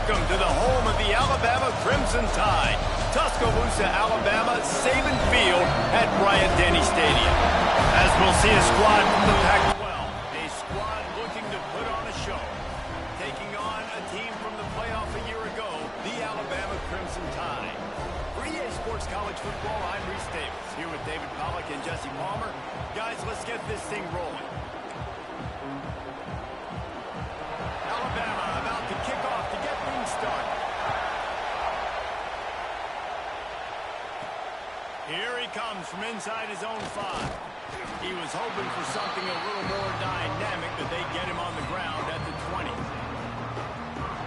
Welcome to the home of the Alabama Crimson Tide. Tuscaloosa, Alabama, Saban Field at Bryant-Denny Stadium. As we'll see a squad from the Pac-12, a squad looking to put on a show. Taking on a team from the playoff a year ago, the Alabama Crimson Tide. For EA Sports College Football, I'm Reese Davis, here with David Pollack and Jesse Palmer. Guys, let's get this thing rolling. Alabama about to kick off to get things started. Here he comes from inside his own 5. He was hoping for something a little more dynamic, but they get him on the ground at the 20.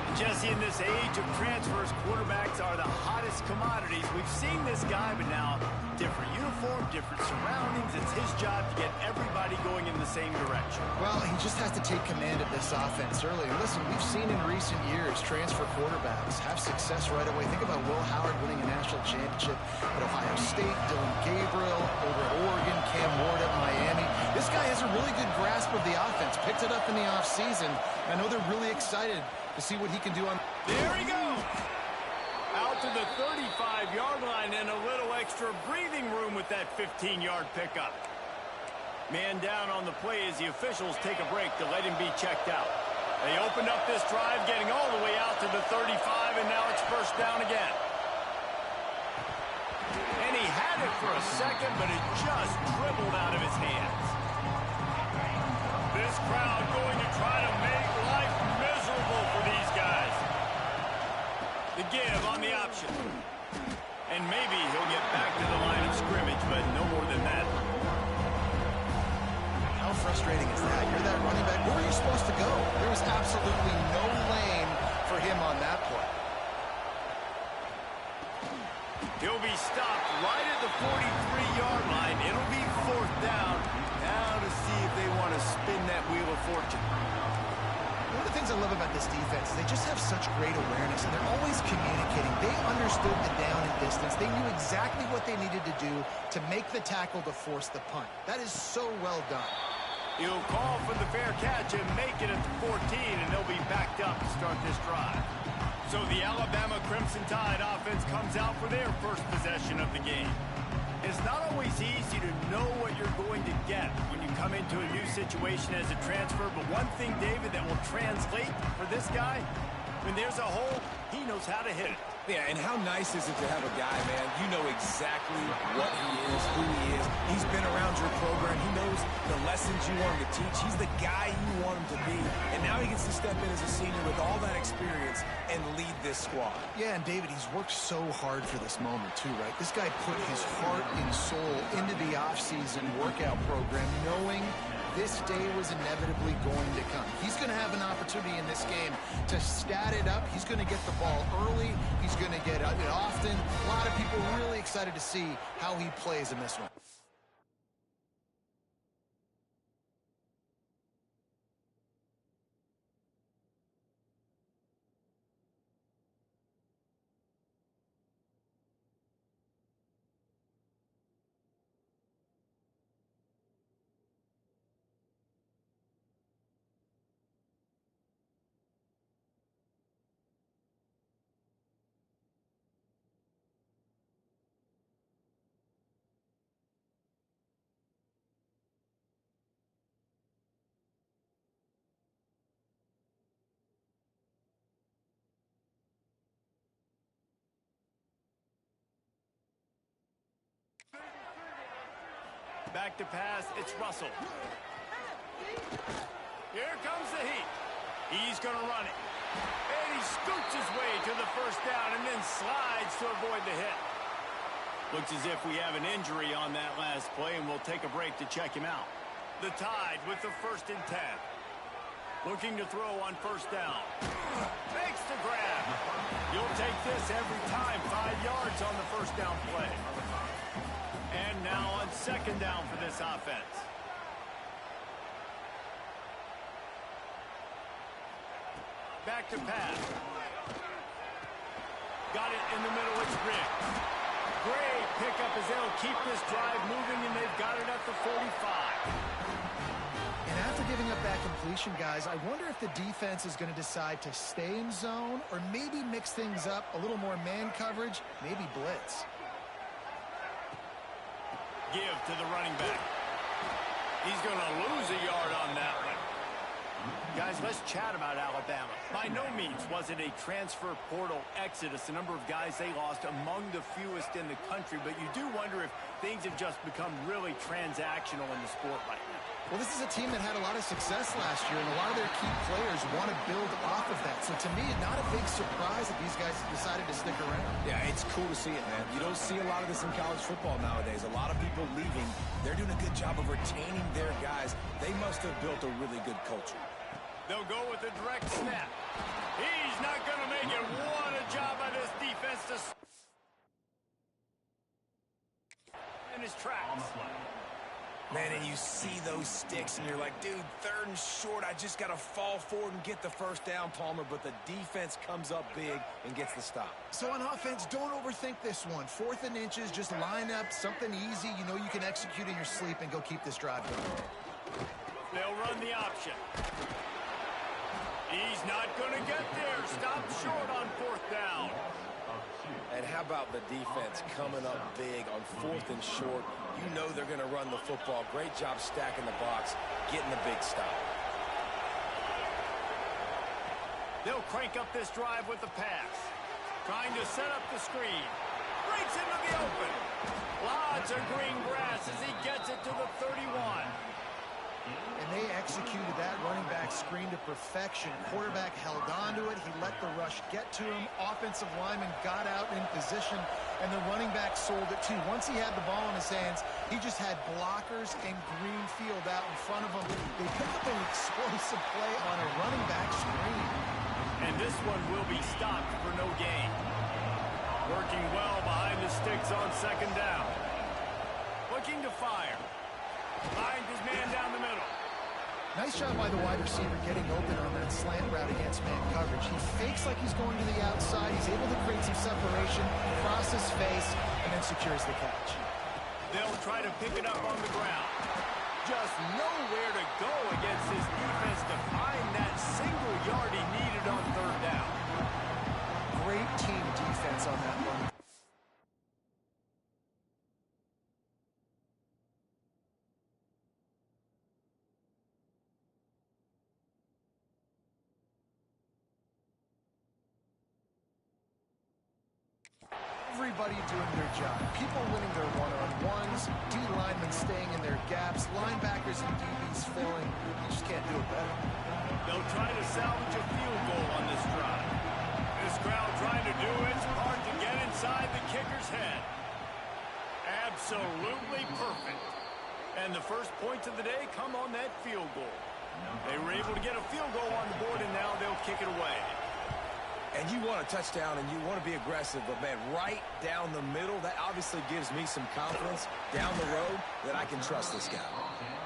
And Jesse, in this age of transfers, quarterbacks are the hottest commodities. We've seen this guy, but now different uniform, different surroundings. It's his job to get everybody going in the same direction. Well, he just has to take command of this offense early. Listen, we've seen in recent years transfer quarterbacks have success right away. Think about Will Howard winning a national championship at Ohio State, Dylan Gabriel over at Oregon, Cam Ward at Miami. This guy has a really good grasp of the offense, picked it up in the offseason. I know they're really excited to see what he can do on. There he goes. Out to the 35-yard line and a little extra breathing room with that 15-yard pickup. Man down on the play as the officials take a break to let him be checked out. They opened up this drive, getting all the way out to the 35, and now it's first down again. And he had it for a second, but it just dribbled out of his hands. This crowd going to try to make life miserable for these guys. The give on the option. And maybe he'll get back to the line of scrimmage, but no more than that. How frustrating is that? You're that running back. Where are you supposed to go? There was absolutely no lane for him on that play. He'll be stopped right at the 43-yard line. It'll be fourth down. Now to see if they want to spin that wheel of fortune. One of the things I love about this defense is they just have such great awareness, and they're always communicating. They understood the down and distance. They knew exactly what they needed to do to make the tackle to force the punt. That is so well done. He'll call for the fair catch and make it at the 14, and they'll be backed up to start this drive. So the Alabama Crimson Tide offense comes out for their first possession of the game. It's not always easy to know what you're going to get when you come into a new situation as a transfer, but one thing, David, that will translate for this guy, when there's a hole, he knows how to hit it. Yeah, and how nice is it to have a guy, man, you know exactly what he is, who he is. He's been around your program. He knows the lessons you want him to teach. He's the guy you want him to be. And now he gets to step in as a senior with all that experience and lead this squad. Yeah, and David, he's worked so hard for this moment too, right? This guy put his heart and soul into the offseason workout program, knowing this day was inevitably going to come. He's going to have an opportunity in this game to stat it up. He's going to get the ball early. He's going to get it often. A lot of people really excited to see how he plays in this one. Back to pass, it's Russell. Here comes the heat. He's going to run it. And he scoots his way to the first down and then slides to avoid the hit. Looks as if we have an injury on that last play, and we'll take a break to check him out. The Tide with the 1st and 10. Looking to throw on first down. Makes the grab. You'll take this every time. 5 yards on the first down play. And now on second down for this offense. Back to pass. Got it in the middle, it's Rick. Great pickup as they'll keep this drive moving, and they've got it at the 45. And after giving up that completion, guys, I wonder if the defense is going to decide to stay in zone or maybe mix things up, a little more man coverage, maybe blitz. Give to the running back. He's going to lose a yard on that one. Guys, let's chat about Alabama. By no means was it a transfer portal exodus. The number of guys they lost among the fewest in the country, but you do wonder if things have just become really transactional in the sport right now. Well, this is a team that had a lot of success last year, and a lot of their key players want to build off of that. So to me, not a big surprise that these guys decided to stick around. Yeah, it's cool to see it, man. You don't see a lot of this in college football nowadays. A lot of people leaving. They're doing a good job of retaining their guys. They must have built a really good culture. They'll go with a direct snap. He's not going to make it. What a job by this defense to in his tracks. Man, and you see those sticks, and you're like, dude, 3rd and short. I just got to fall forward and get the first down, Palmer. But the defense comes up big and gets the stop. So on offense, don't overthink this one. 4th and inches, just line up something easy. You know you can execute in your sleep and go keep this drive going. They'll run the option. He's not going to get there. Stop short on 4th down. And how about the defense coming up big on 4th and short? You know they're going to run the football. Great job stacking the box, getting the big stop. They'll crank up this drive with the pass. Trying to set up the screen. Breaks into the open. Lots of green grass as he gets it to the 31. And they executed that running back screen to perfection. Quarterback held on to it. He let the rush get to him. Offensive lineman got out in position, and the running back sold it too. Once he had the ball in his hands, he just had blockers and green field out in front of him. They picked up an explosive play on a running back screen. And this one will be stopped for no gain. Working well behind the sticks on 2nd down. Looking to fire. Finds his man down the middle. Nice job by the wide receiver getting open on that slant route against man coverage. He fakes like he's going to the outside. He's able to create some separation, cross his face, and then secures the catch. They'll try to pick it up on the ground. Just nowhere to go against this defense to find that single yard he needed on 3rd down. Great team defense on that one. Everybody doing their job. People winning their one-on-ones, D-linemen staying in their gaps, linebackers and DBs filling. You just can't do it better. They'll try to salvage a field goal on this drive. This crowd trying to do its part to get inside the kicker's head. Absolutely perfect. And the first points of the day come on that field goal. They were able to get a field goal on the board, and now they'll kick it away. And you want a touchdown, and you want to be aggressive, but, man, right down the middle, that obviously gives me some confidence down the road that I can trust this guy.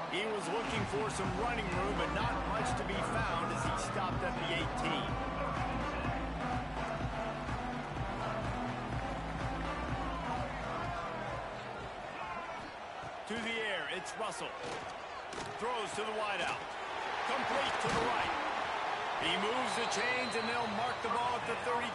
He was looking for some running room, but not much to be found as he stopped at the 18. To the air, it's Russell. Throws to the wideout. Complete to the right. He moves the chains, and they'll mark the ball at the 33.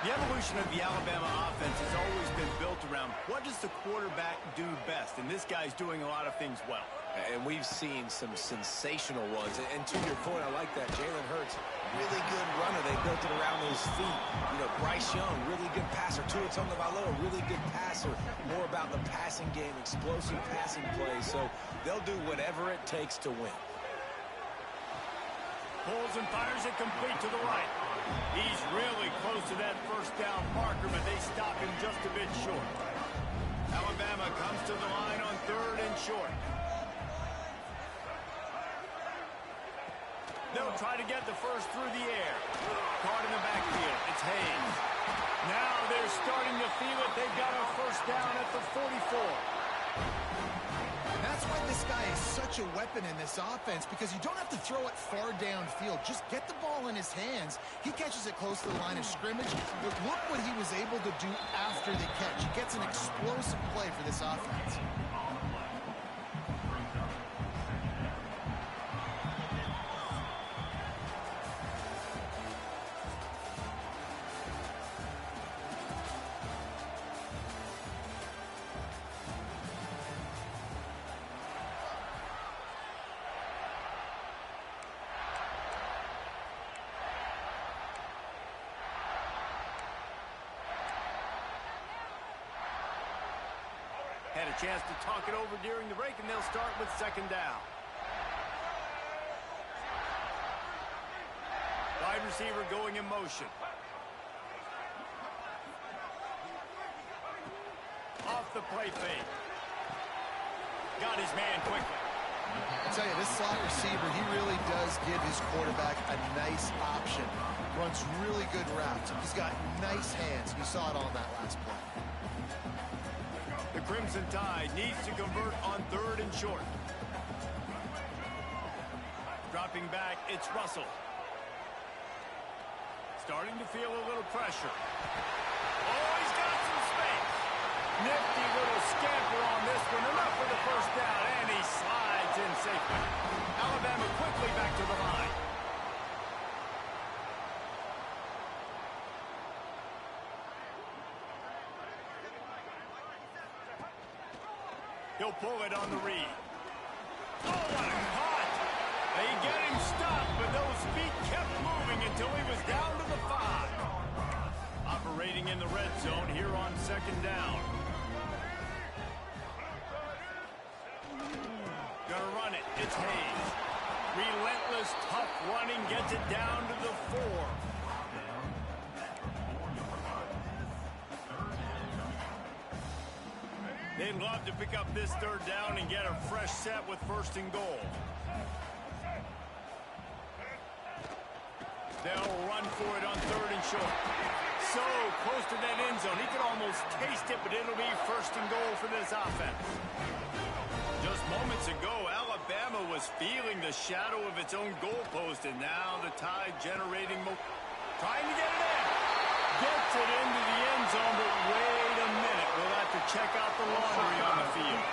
The evolution of the Alabama offense has always been built around what does the quarterback do best, and this guy's doing a lot of things well. And we've seen some sensational ones. And to your point, I like that. Jalen Hurts, really good runner. They built it around his feet. You know, Bryce Young, really good passer. Tua Tagovailoa, really good passer. More about the passing game, explosive passing plays. So they'll do whatever it takes to win. Pulls and fires it complete to the right. He's really close to that 1st down marker, but they stop him just a bit short. Alabama comes to the line on 3rd and short. They'll try to get the first through the air. Caught in the backfield. It's Hayes. Now they're starting to feel it. They've got a 1st down at the 44. That's why this guy is such a weapon in this offense, because you don't have to throw it far downfield. Just get the ball in his hands. He catches it close to the line of scrimmage, but look what he was able to do after the catch. He gets an explosive play for this offense. had a chance to talk it over during the break, and they'll start with second down. Wide receiver going in motion. Off the play fake. Got his man quickly. I'll tell you, this slot receiver, he really does give his quarterback a nice option. Runs really good routes. He's got nice hands. You saw it on that last play. The Crimson Tide needs to convert on 3rd and short. Dropping back, it's Russell. Starting to feel a little pressure. Oh, he's got some space. Nifty little scamper on this one. Enough for the first down, and he slides in safely. Alabama quickly back to the line. He'll pull it on the read. Oh, what a cut! They get him stopped, but those feet kept moving until he was down to the 5. Operating in the red zone here on second down. Gonna run it. It's Hayes. Relentless, tough running gets it down to the 4. They'd love to pick up this 3rd down and get a fresh set with 1st and goal. They'll run for it on 3rd and short. So close to that end zone. He could almost taste it, but it'll be 1st and goal for this offense. Just moments ago, Alabama was feeling the shadow of its own goalpost, and now the Tide generating trying to get it in. Gets it into the end zone, but wait a minute. We'll have to check out the laundry on the field.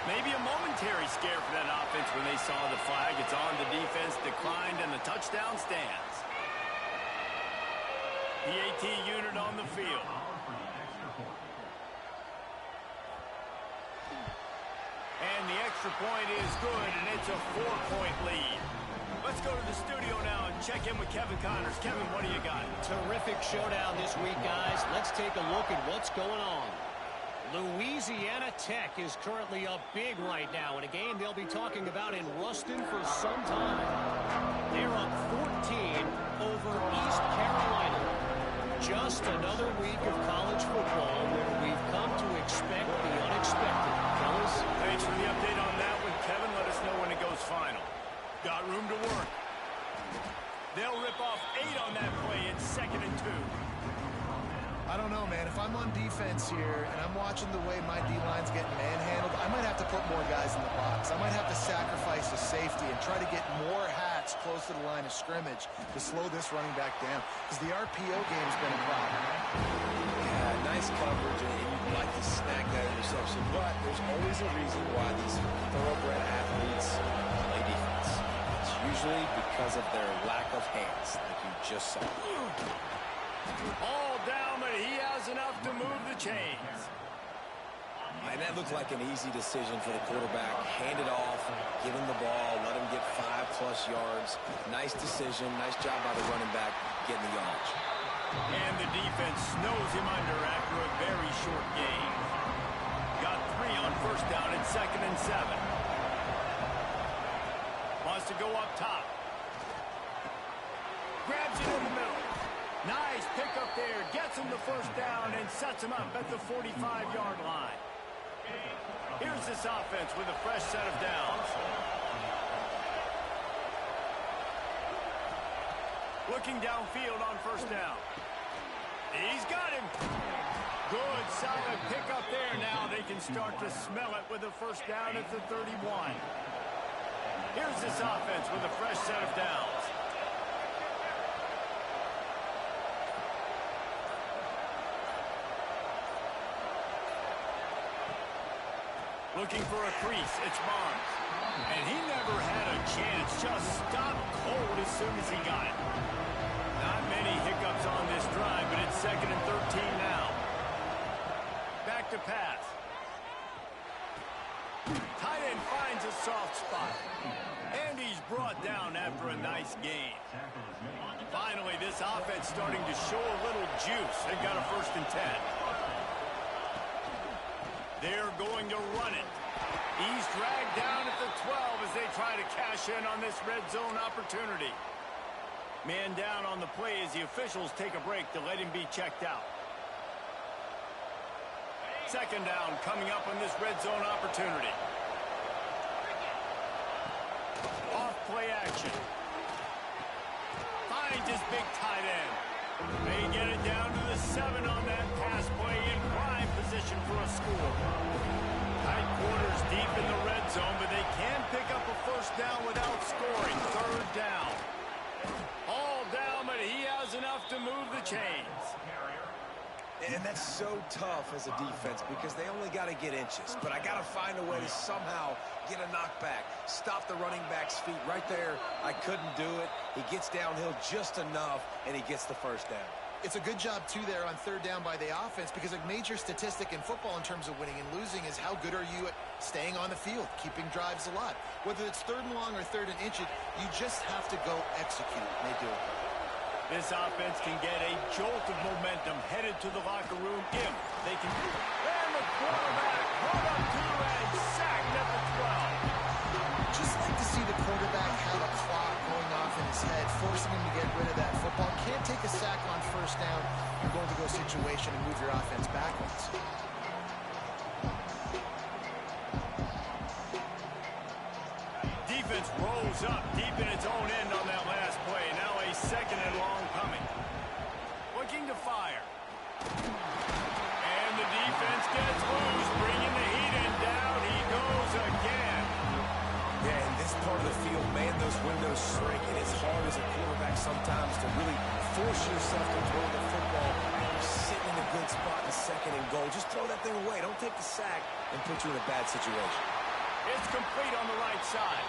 Maybe a momentary scare for that offense when they saw the flag. It's on, the defense declined, and the touchdown stands. PAT unit on the field. And the extra point is good, and it's a 4-point lead. Let's go to the studio now and check in with Kevin Connors. Kevin, what do you got? Terrific showdown this week, guys. Let's take a look at what's going on. Louisiana Tech is currently up big right now in a game they'll be talking about in Ruston for some time. They're up 14 over East Carolina. Just another week of college football where we've come to expect the unexpected. Fellas? Thanks for the update on that one, Kevin. Let us know when it goes final. Got room to work. They'll rip off 8 on that play in 2nd and 2. I don't know, man. If I'm on defense here and I'm watching the way my D-line's getting manhandled, I might have to put more guys in the box. I might have to sacrifice a safety and try to get more hats close to the line of scrimmage to slow this running back down, because the RPO game's been a problem. Yeah, nice coverage, and you'd like to snag that interception, but there's always a reason why these thoroughbred athletes play defense. It's usually because of their lack of hands, like you just saw. All down, but he has enough to move the chains. And that looked like an easy decision for the quarterback. Hand it off, give him the ball, let him get 5+ yards. Nice decision, nice job by the running back getting the yardage. And the defense snows him under after a very short gain. Got 3 on 1st down and 2nd and 7. Wants to go up top. Grabs it in the middle. Nice pickup there. Gets him the 1st down and sets him up at the 45-yard line. Here's this offense with a fresh set of downs. Looking downfield on 1st down. He's got him. Good, solid pickup there. Now they can start to smell it with a 1st down at the 31. Here's this offense with a fresh set of downs. Looking for a crease, it's Barnes. And he never had a chance, just stopped cold as soon as he got it. Not many hiccups on this drive, but it's 2nd and 13 now. Back to pass. Tight end finds a soft spot. And he's brought down after a nice gain. Finally, this offense starting to show a little juice. They've got a 1st and 10. They're going to run it. He's dragged down at the 12 as they try to cash in on this red zone opportunity. Man down on the play as the officials take a break to let him be checked out. 2nd down coming up on this red zone opportunity. Off play action. Finds his big tight end. They get it down to the 7 on that pass play in prime position for a score. Tight quarters deep in the red zone, but they can pick up a 1st down without scoring. 3rd down. All down, but he has enough to move the chains. And that's so tough as a defense because they only got to get inches. But I got to find a way to somehow get a knockback. Stop the running back's feet right there. I couldn't do it. He gets downhill just enough, and he gets the 1st down. It's a good job, too, there on 3rd down by the offense because a major statistic in football in terms of winning and losing is how good are you at staying on the field, keeping drives alive. Whether it's 3rd and long or 3rd and inches, you just have to go execute. And they do it. This offense can get a jolt of momentum headed to the locker room if they can do it. And the quarterback brought up to and sacked at the 12. Just like to see the quarterback have a clock going off in his head, forcing him to get rid of that football. Can't take a sack on 1st down. You're going to go situation and move your offense backwards. Defense rolls up deep in its own end on that last play. Now a 2nd and long coming. Looking to fire. And the defense gets loose, bringing the heat in. Down he goes again. Yeah, in this part of the field, man, those windows shrink, and it's hard as a quarterback sometimes to really force yourself to throw the football. You're sitting in a good spot in 2nd and goal. Just throw that thing away. Don't take the sack and put you in a bad situation. It's complete on the right side.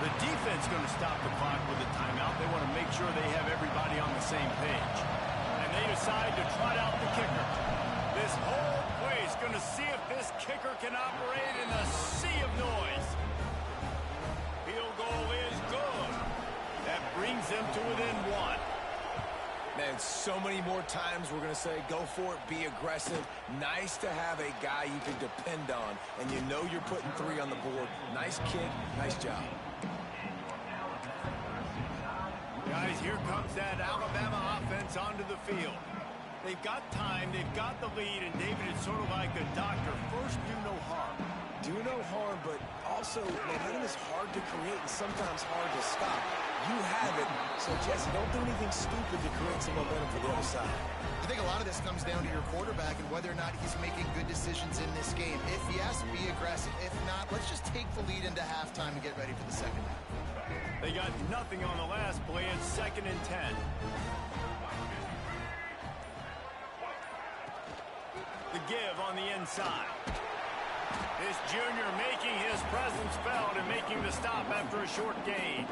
The defense going to stop the clock with a timeout. They want to make sure they have everybody on the same page. And they decide to trot out the kicker. This whole play is going to see if this kicker can operate in a sea of noise. Field goal is good. That brings them to within 1. Man, so many more times we're going to say, go for it, be aggressive. Nice to have a guy you can depend on, and you know you're putting 3 on the board. Nice kick, nice job. Guys, here comes that Alabama offense onto the field. They've got time, they've got the lead, and David, it's sort of like a doctor. First, do no harm. Do no harm, but also, momentum is hard to create and sometimes hard to stop. You have it, so Jesse, don't do anything stupid to create some momentum for the other side. I think a lot of this comes down to your quarterback and whether or not he's making good decisions in this game. If yes, be aggressive. If not, let's just take the lead into halftime and get ready for the 2nd half. They got nothing on the last play. It's 2nd and 10. The give on the inside. This junior making his presence felt and making the stop after a short gain.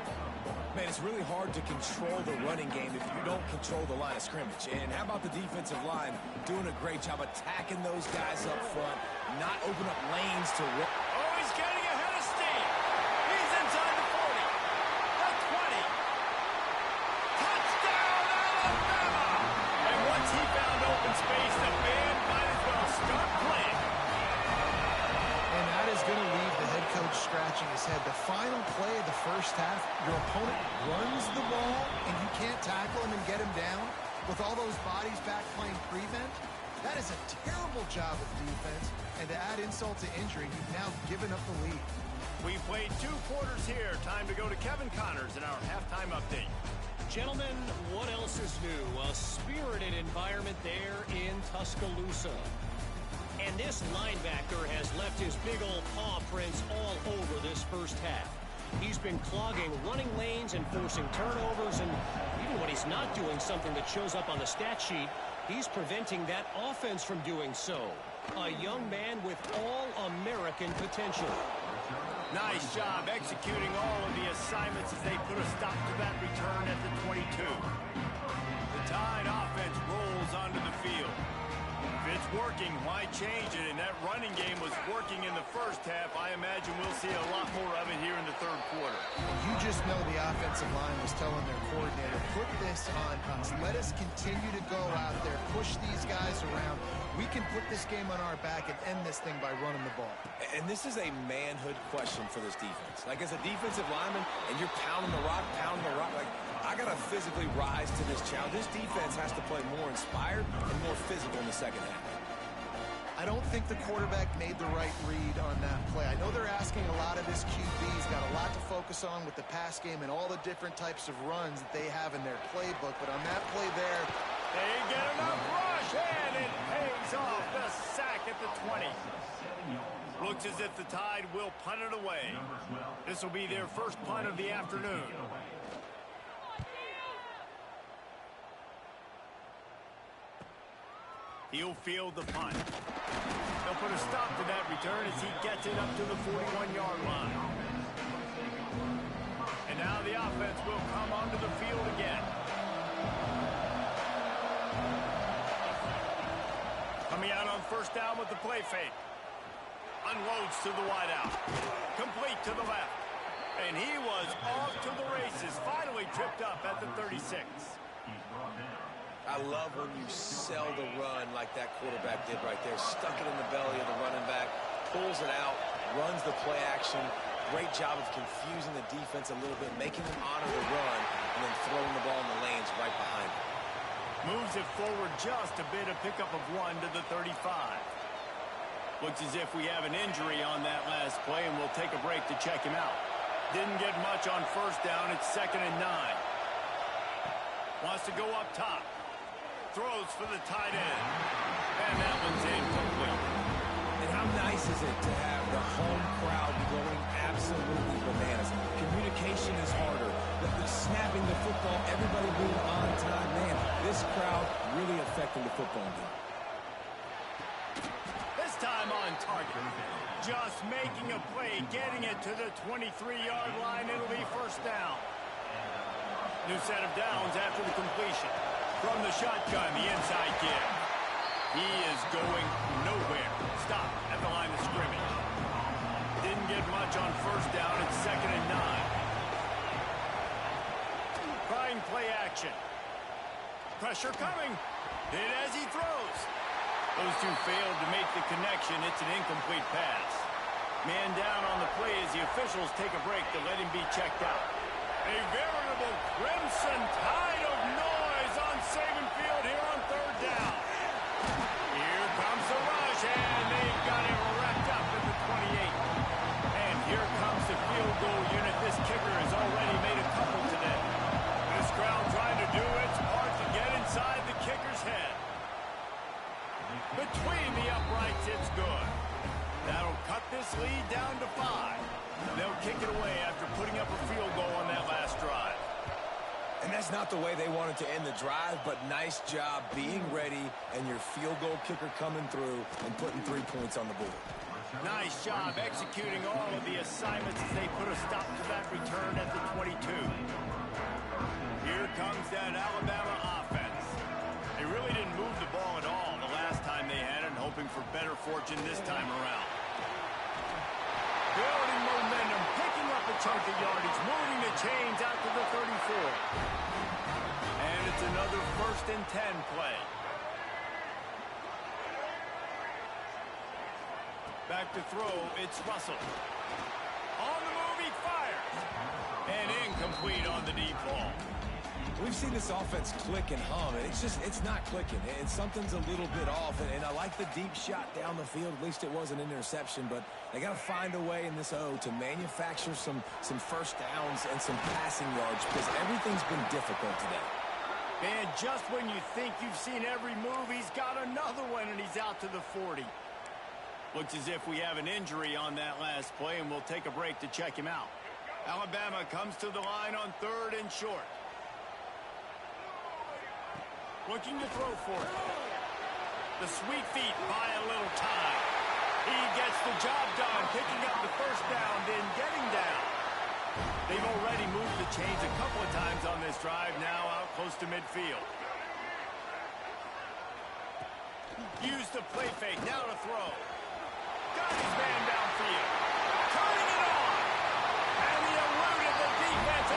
Man, it's really hard to control the running game if you don't control the line of scrimmage. And how about the defensive line doing a great job attacking those guys up front, not open up lanes to run. Oh, he's getting ahead of steam. He's inside the 40, the 20. Touchdown, Alabama! And once he found open space, the band might as well start playing. And that is going to leave the head coach scratching his head. The final play of the 1st half, your opponent runs the ball, and you can't tackle him and get him down with all those bodies back playing prevent. That is a terrible job of defense. And to add insult to injury, you've now given up the lead. We played 2 quarters here. Time to go to Kevin Connors in our halftime update. Gentlemen, what else is new? A spirited environment there in Tuscaloosa. And this linebacker has left his big old paw prints all over this 1st half. He's been clogging running lanes and forcing turnovers, and even when he's not doing something that shows up on the stat sheet, he's preventing that offense from doing so. A young man with all-American potential. Nice job executing all of the assignments as they put a stop to that return at the 22. The Tide offense rolls onto the field. If it's working, why change it? And that running game was working in the 1st half. I imagine we'll see a lot more of it here in the 3rd quarter. You just Smith, the offensive line, was telling their coordinator, put this on us. Let us continue to go out there, push these guys around. We can put this game on our back and end this thing by running the ball. And this is a manhood question for this defense. Like, as a defensive lineman, and you're pounding the rock, like, I got to physically rise to this challenge. This defense has to play more inspired and more physical in the second half. I don't think the quarterback made the right read on that play. I know they're asking a lot of his QB. He's got a lot to focus on with the pass game and all the different types of runs that they have in their playbook. But on that play there, they get enough rush, and it pays off. The sack at the 20. Looks as if the Tide will punt it away. This will be their first punt of the afternoon. He'll field the punt. They'll put a stop to that return as he gets it up to the 41-yard line. And now the offense will come onto the field again. Coming out on first down with the play fake. Unloads to the wideout. Complete to the left. And he was off to the races. Finally tripped up at the 36. I love when you sell the run like that quarterback did right there. Stuck it in the belly of the running back, pulls it out, runs the play action. Great job of confusing the defense a little bit, making them honor the run, and then throwing the ball in the lanes right behind him. Moves it forward just a bit, a pickup of 1 to the 35. Looks as if we have an injury on that last play, and we'll take a break to check him out. Didn't get much on first down. It's 2nd and 9. Wants to go up top. Throws for the tight end. And that one's incomplete. And how nice is it to have the home crowd going absolutely bananas? Communication is harder. The snapping the football, everybody being on time. Man, this crowd really affecting the football game. This time on target. Just making a play, getting it to the 23-yard line. It'll be first down. New set of downs after the completion. From the shotgun, the inside give. He is going nowhere. Stop at the line of scrimmage. Didn't get much on first down. It's 2nd and 9. Trying play action. Pressure coming. Hit as he throws. Those two failed to make the connection. It's an incomplete pass. Man down on the play as the officials take a break to let him be checked out. A veritable crimson tide of noise on Saban Field here on third down. Here comes the rush, and they've got it wrapped up at the 28. And here comes the field goal unit. This kicker has already made a couple today. This crowd trying to do its part to get inside the kicker's head. Between the uprights, it's good. That'll cut this lead down to 5. They'll kick it away after putting up a field goal on that last drive. And that's not the way they wanted to end the drive, but nice job being ready and your field goal kicker coming through and putting 3 points on the board. Nice job executing all of the assignments as they put a stop to that return at the 22. Here comes that Alabama offense. They really didn't move the ball at all the last time they had it, and hoping for better fortune this time around. Building momentum, picking up a chunk of yardage, moving the chains out to the 34. And it's another 1st and 10 play. Back to throw, it's Russell. On the move, he fires. And incomplete on the deep ball. We've seen this offense click and hum, and it's not clicking. And something's a little bit off, and I like the deep shot down the field. At least it was an interception, but they got to find a way in this O to manufacture some first downs and some passing yards, because everything's been difficult today. And just when you think you've seen every move, he's got another one, and he's out to the 40. Looks as if we have an injury on that last play, and we'll take a break to check him out. Alabama comes to the line on 3rd and short. Looking to throw for it. The sweet feet buy a little time. He gets the job done, picking up the first down, then getting down. They've already moved the chains a couple of times on this drive, now out close to midfield. Use the play fake, now to throw. Got his man downfield. Turning it on. And he eluded the defense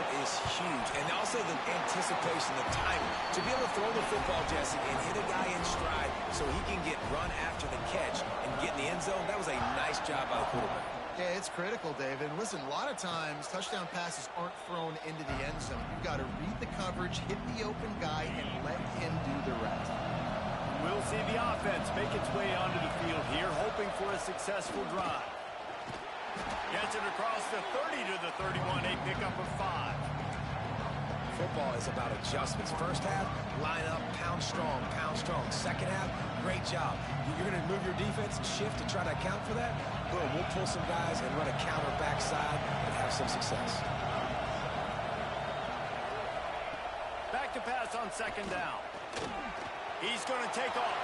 zone is huge. And also the anticipation, the timing. To be able to throw the football, Jesse, and hit a guy in stride so he can get run after the catch and get in the end zone, that was a nice job by the quarterback. Yeah, it's critical, David. And listen, a lot of times touchdown passes aren't thrown into the end zone. You've got to read the coverage, hit the open guy, and let him do the rest. We'll see the offense make its way onto the field here, hoping for a successful drive. Gets it across the 30 to the 31, a pickup of 5. Football is about adjustments. First half, line up, pound strong, pound strong. Second half, great job. You're going to move your defense, shift to try to account for that. Boom, we'll pull some guys and run a counter backside and have some success. Back to pass on second down. He's going to take off.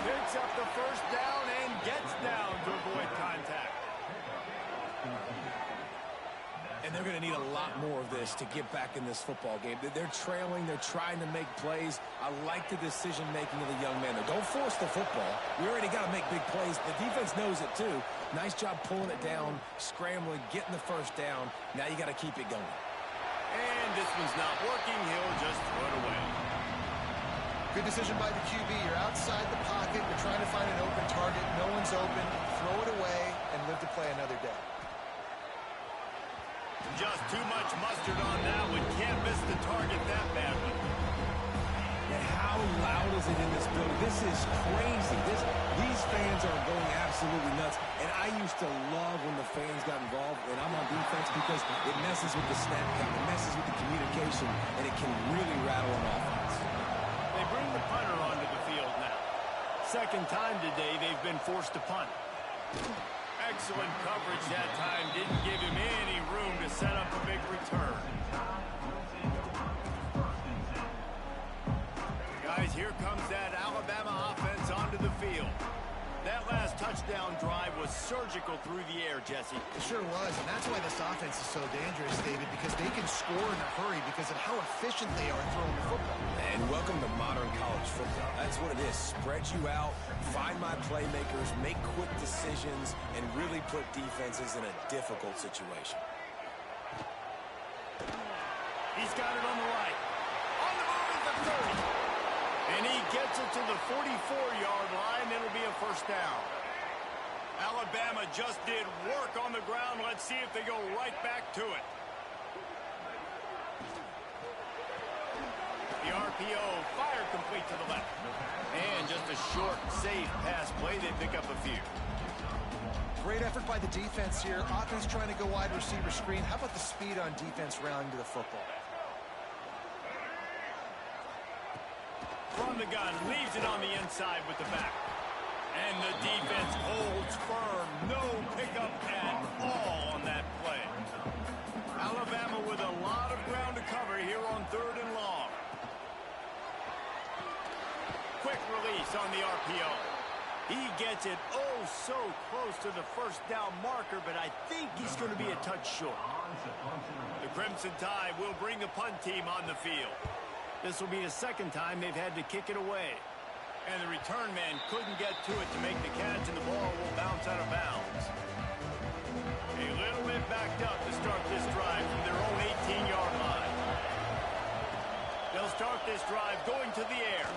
Picks up the first down and gets down to avoid contact. And they're going to need a lot more of this to get back in this football game. They're trailing. They're trying to make plays. I like the decision-making of the young man. Don't force the football. We already got to make big plays. The defense knows it, too. Nice job pulling it down, scrambling, getting the first down. Now you got to keep it going. And this one's not working. He'll just throw it away. Good decision by the QB. You're outside the pocket. You're trying to find an open target. No one's open. Throw it away and live to play another day. Just too much mustard on that one. Can't miss the target that badly. And how loud is it in this building? This is crazy. These fans are going absolutely nuts. And I used to love when the fans got involved, and I'm on defense because it messes with the snap count, it messes with the communication, and it can really rattle an offense. They bring the punter onto the field now. Second time today they've been forced to punt. Excellent coverage that time. Didn't give him any room to set up a big return. Guys, here comes that Alabama offense onto the field. That last touchdown drive was surgical through the air, Jesse. It sure was, and that's why this offense is so dangerous, David, because they can score in a hurry because of how efficient they are throwing the football. And welcome to modern college football. That's what it is. Spread you out, find my playmakers, make quick decisions, and really put defenses in a difficult situation. He's got it on the right. On the move is the 30. And he gets it to the 44-yard line. It'll be a first down. Alabama just did work on the ground. Let's see if they go right back to it. The RPO fire complete to the left. And just a short, safe pass play. They pick up a few. Great effort by the defense here. Offense trying to go wide receiver screen. How about the speed on defense rounding to the football? From the gun, leaves it on the inside with the back. And the defense holds firm. No pickup at all on that play. Alabama with a lot of ground to cover here on 3rd and long. Quick release on the RPO. He gets it oh so close to the first down marker, but I think he's going to be a touch short. The Crimson Tide will bring the punt team on the field. This will be the second time they've had to kick it away. And the return man couldn't get to it to make the catch, and the ball will bounce out of bounds. A little bit backed up to start this drive from their own 18-yard line. They'll start this drive going to the air.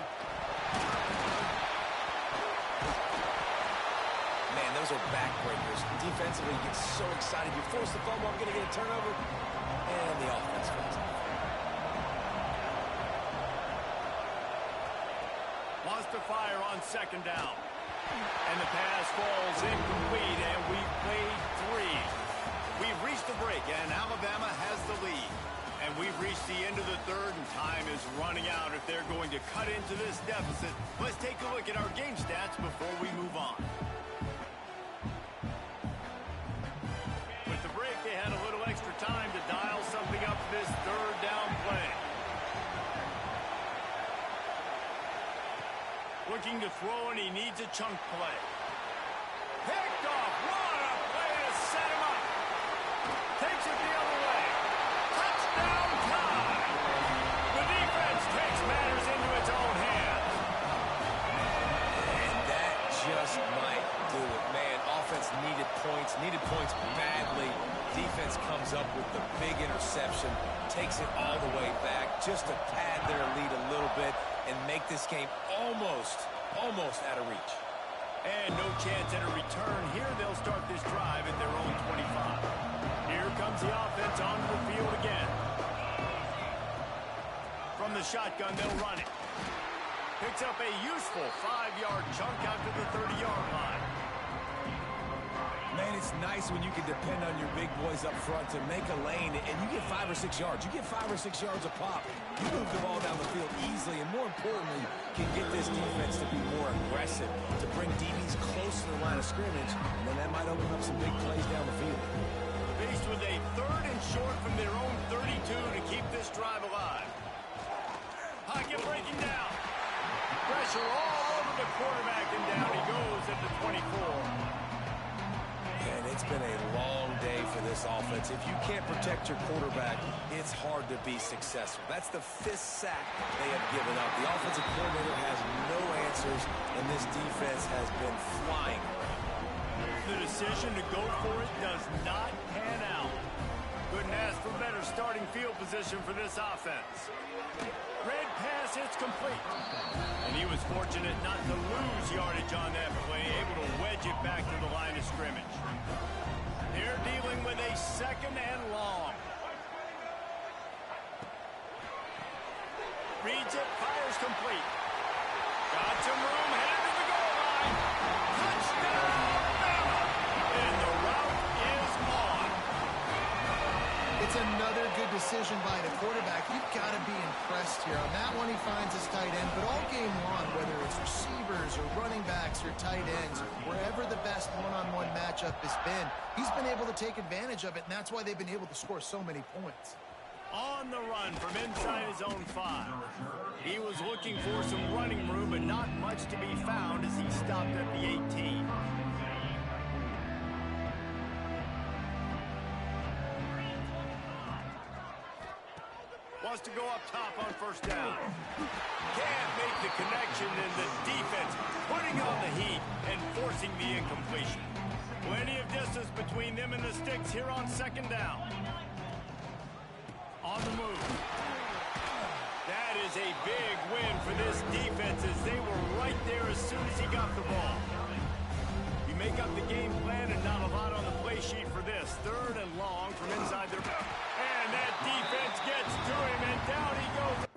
Man, those are backbreakers. Defensively, you get so excited. You force the fumble, I'm going to get a turnover, and the offense falls out. Wants to fire on second down. And the pass falls incomplete, and we've played 3. We've reached the break, and Alabama has the lead. And we've reached the end of the 3rd, and time is running out if they're going to cut into this deficit. Let's take a look at our game stats before we move on. With the break, they had a little extra time to dial something up for this 3rd down play. Looking to throw, and he needs a chunk play. Picked off. What a play to set him up. Takes it the other way. Touchdown time. The defense takes matters into its own hands. And that just might do it. Man, offense needed points badly. Defense comes up with the big interception, takes it all the way back just to pad their lead a little bit and make this game almost out of reach. And no chance at a return. Here they'll start this drive at their own 25. Here comes the offense onto the field again. From the shotgun, they'll run it. Picks up a useful 5-yard chunk out to the 30-yard line. Man, it's nice when you can depend on your big boys up front to make a lane, and you get 5 or 6 yards. You get 5 or 6 yards a pop. You move the ball down the field easily, and more importantly, can get this defense to be more aggressive, to bring DBs close to the line of scrimmage, and then that might open up some big plays down the field. Faced with a 3rd and short from their own 32 to keep this drive alive. Pocket breaking down. Pressure all over the quarterback, and down he goes at the 24. And it's been a long day for this offense. If you can't protect your quarterback, it's hard to be successful. That's the 5th sack they have given up. The offensive coordinator has no answers, and this defense has been flying. The decision to go for it does not pan out. Couldn't ask for better starting field position for this offense. Red pass hits complete. And he was fortunate not to lose yardage on that play, able to wedge it back to the line of scrimmage. They're dealing with a 2nd and long. Reads it, fires complete. Got some room, headed to the goal line. Touchdown! And the route is on. It's another good decision by the quarterback. You've got to be impressed here. On that one, he finds his tight end. But all game long, whether it's receivers or running backs or tight ends, wherever the best one-on-one matchup has been, he's been able to take advantage of it, and that's why they've been able to score so many points. On the run from inside his own 5. He was looking for some running room, but not much to be found as he stopped at the 18. Wants to go up top on 1st down. Can't make the connection, and the defense putting on the heat and forcing the incompletion. Plenty of distance between them and the sticks here on 2nd down. On the move. That is a big win for this defense as they were right there as soon as he got the ball. You make up the game plan and not a lot on the play sheet for this. 3rd and long from inside their... And that defense gets to him, and down he goes.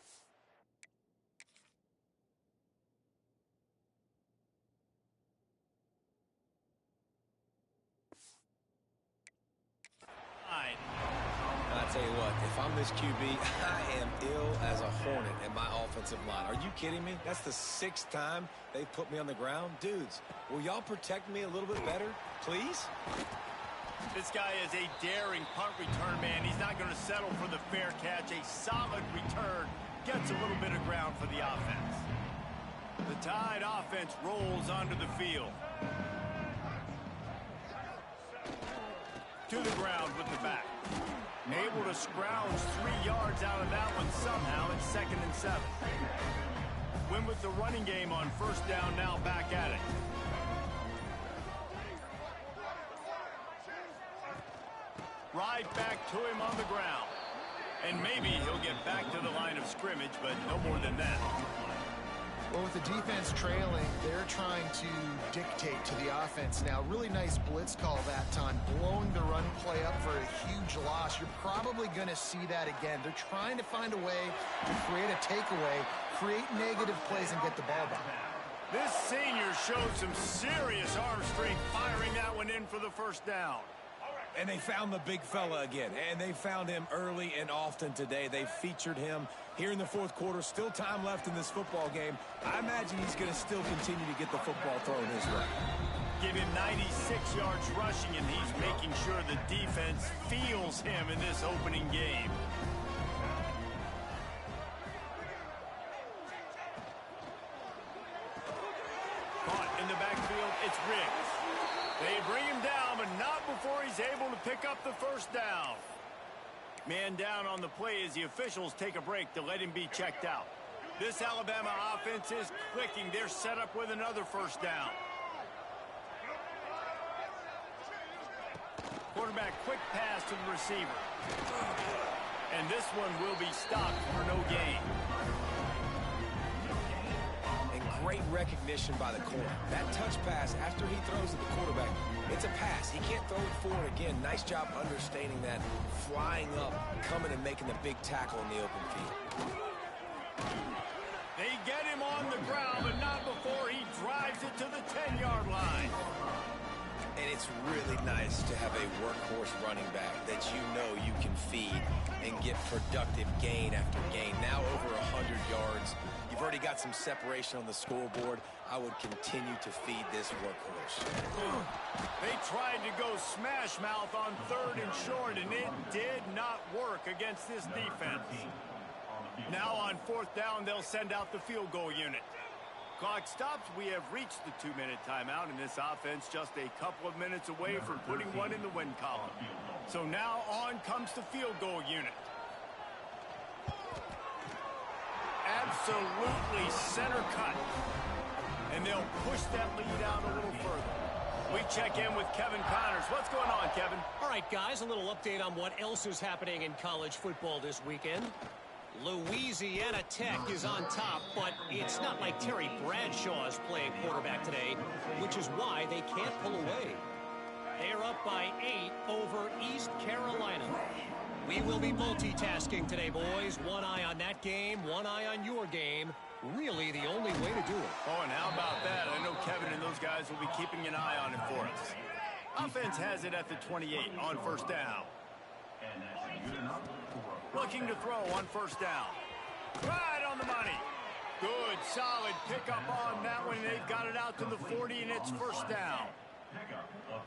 I'll tell you what, if I'm this QB, I am ill as a hornet in my offensive line. Are you kidding me? That's the 6th time they've put me on the ground. Dudes, will y'all protect me a little bit better, please? This guy is a daring punt return man. He's not going to settle for the fair catch. A solid return gets a little bit of ground for the offense. The Tide offense rolls onto the field. To the ground with the back. Able to scrounge 3 yards out of that one somehow. It's 2nd and 7. Win with the running game on 1st down, now back at it. Right back to him on the ground. And maybe he'll get back to the line of scrimmage, but no more than that. Well, with the defense trailing, they're trying to dictate to the offense now. Really nice blitz call that time, blowing the run play up for a huge loss. You're probably going to see that again. They're trying to find a way to create a takeaway, create negative plays, and get the ball back. This senior showed some serious arm strength, firing that one in for the 1st down. And they found the big fella again, and they found him early and often today. They featured him here in the 4th quarter. Still time left in this football game. I imagine he's going to still continue to get the football thrown his way. Give him 96 yards rushing, and he's making sure the defense feels him in this opening game. Caught in the backfield, it's Riggs. They bring him down, but not before he's able to pick up the 1st down. Man down on the play as the officials take a break to let him be checked out. This Alabama offense is clicking. They're set up with another 1st down. Quarterback quick pass to the receiver. And this one will be stopped for no gain. And great recognition by the corner. That touch pass after he throws at the quarterback, it's a pass. He can't throw it forward again. Nice job understanding that, flying up, coming and making the big tackle in the open field. They get him on the ground, but not before he drives it to the 10-yard line. And it's really nice to have a workhorse running back that you know you can feed and get productive gain after gain. Now over 100 yards. You've already got some separation on the scoreboard. I would continue to feed this workhorse. They tried to go smash mouth on 3rd and short, and it did not work against this defense. Now on 4th down, they'll send out the field goal unit. Clock stops. We have reached the 2-minute timeout, and this offense just a couple of minutes away from putting one in the win column. So now on comes the field goal unit. Absolutely center cut. And they'll push that lead out a little further. We check in with Kevin Connors. What's going on, Kevin? All right, guys, a little update on what else is happening in college football this weekend. Louisiana Tech is on top, but it's not like Terry Bradshaw is playing quarterback today, which is why they can't pull away. They're up by 8 over East Carolina. We will be multitasking today, boys. One eye on that game, one eye on your game. Really the only way to do it. Oh, and how about that? I know Kevin and those guys will be keeping an eye on it for us. Offense has it at the 28 on 1st down. Looking to throw on 1st down. Right on the money. Good, solid pickup on that one. They've got it out to the 40, and it's 1st down.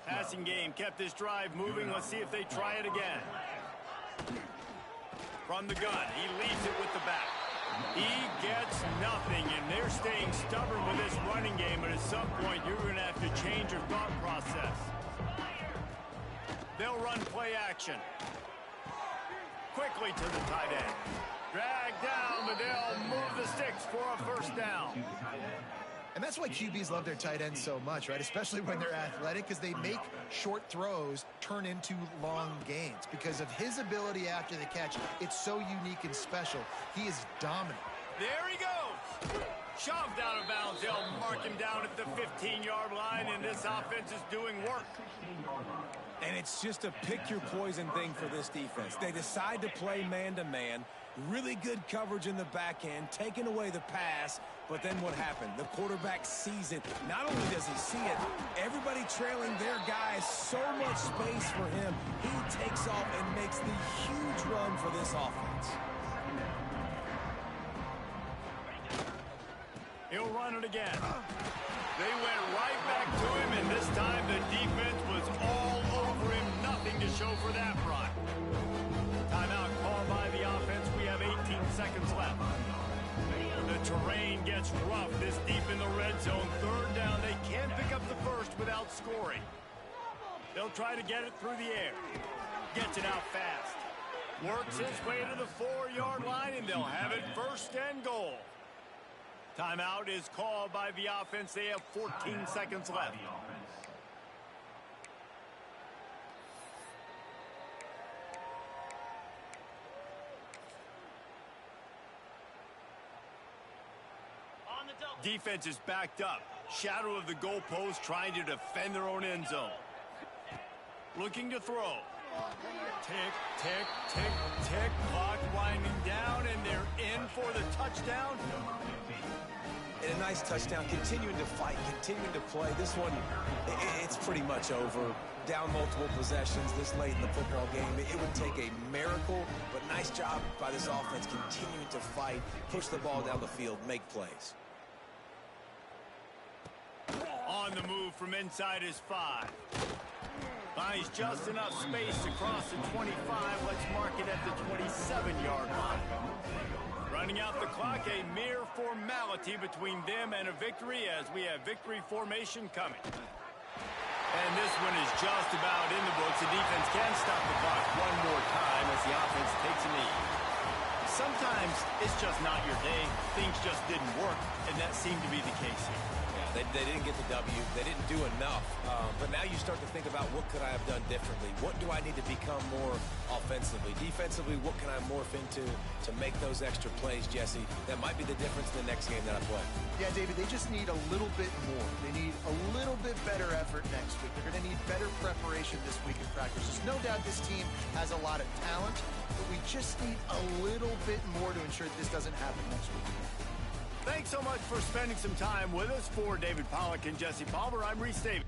Passing game kept this drive moving. Let's see if they try it again. From the gun, he leaves it with the back. He gets nothing, and they're staying stubborn with this running game, but at some point you're going to have to change your thought process. They'll run play action. Quickly to the tight end. Drag down, but they'll move the sticks for a 1st down. And that's why QBs love their tight ends so much, right? Especially when they're athletic, because they make short throws turn into long gains. Because of his ability after the catch, it's so unique and special. He is dominant. There he goes. Shoved out of bounds. They'll mark him down at the 15-yard line, and this offense is doing work. And it's just a pick-your-poison thing for this defense. They decide to play man-to-man, really good coverage in the back end, taking away the pass, but then what happened? The quarterback sees it. Not only does he see it, everybody trailing their guys, so much space for him. He takes off and makes the huge run for this offense. He'll run it again. They went right back to him, and this time the defense was all over him. Nothing to show for that run. Timeout called by the offense. We have 18 seconds left. The terrain gets rough this deep in the red zone. 3rd down. They can't pick up the first without scoring. They'll try to get it through the air. Gets it out fast. Works his way to the 4-yard line, and they'll have it 1st and goal. Timeout is called by the offense. They have 14 seconds left. Defense is backed up. Shadow of the goalpost, trying to defend their own end zone. Looking to throw. Tick, tick, tick, tick. Clock winding down, and they're in for the touchdown. And a nice touchdown, continuing to fight, continuing to play. This one, it's pretty much over. Down multiple possessions this late in the football game. It would take a miracle, but nice job by this offense continuing to fight, push the ball down the field, make plays. On the move from inside his 5. Finds just enough space to cross the 25. Let's mark it at the 27-yard line. Running out the clock, a mere formality between them and a victory as we have victory formation coming. And this one is just about in the books. The defense can stop the clock one more time as the offense takes a knee. Sometimes it's just not your day. Things just didn't work, and that seemed to be the case here. They didn't get the W. They didn't do enough. But now you start to think about what could I have done differently? What do I need to become more offensively? Defensively, what can I morph into to make those extra plays, Jesse? That might be the difference in the next game that I play. Yeah, David, they just need a little bit more. They need a little bit better effort next week. They're going to need better preparation this week in practice. There's no doubt this team has a lot of talent, but we just need a little bit more to ensure that this doesn't happen next week. Thanks so much for spending some time with us. For David Pollack and Jesse Palmer, I'm Reese Davis.